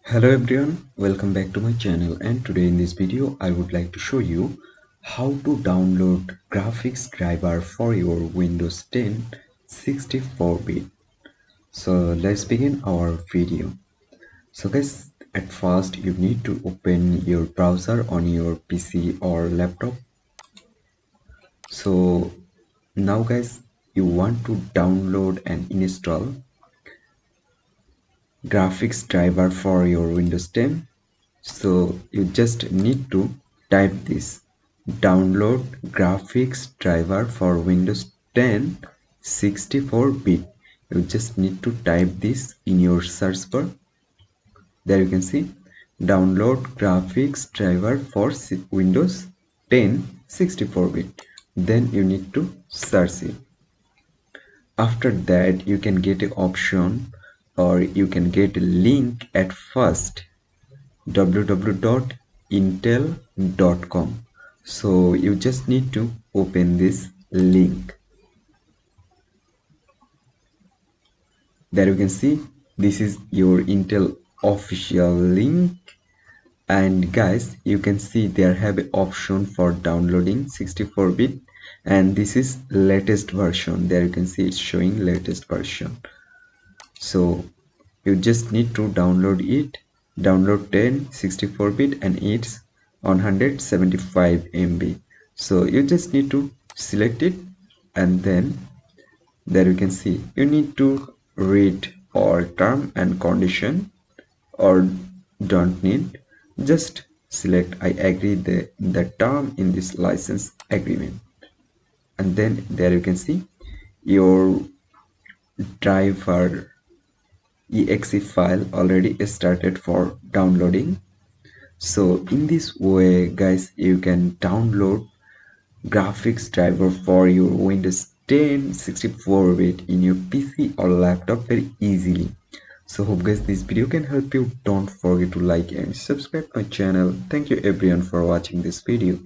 Hello everyone, welcome back to my channel, and today in this video I would like to show you how to download graphics driver for your Windows 10 64-bit. So let's begin our video. So guys, at first you need to open your browser on your PC or laptop. So now guys, you want to download and install graphics driver for your Windows 10. So you just need to type this: download graphics driver for Windows 10 64-bit. You just need to type this in your search bar. There you can see download graphics driver for Windows 10 64-bit. Then you need to search it. After that you can get an option, or you can get a link at first, www.intel.com. So you just need to open this link. There you can see this is your Intel official link, and guys, you can see there have an option for downloading 64-bit, and this is latest version. There you can see it's showing latest version. So you just need to download it. Download 10 64-bit and it's 175 MB. So you just need to select it, and then there you can see you need to read all term and condition, or don't need, just select I agree the term in this license agreement, and then there you can see your driver exe file already started for downloading. So in this way guys, you can download graphics driver for your Windows 10 64-bit in your PC or laptop very easily. So hope guys this video can help you. Don't forget to like and subscribe my channel. Thank you everyone for watching this video.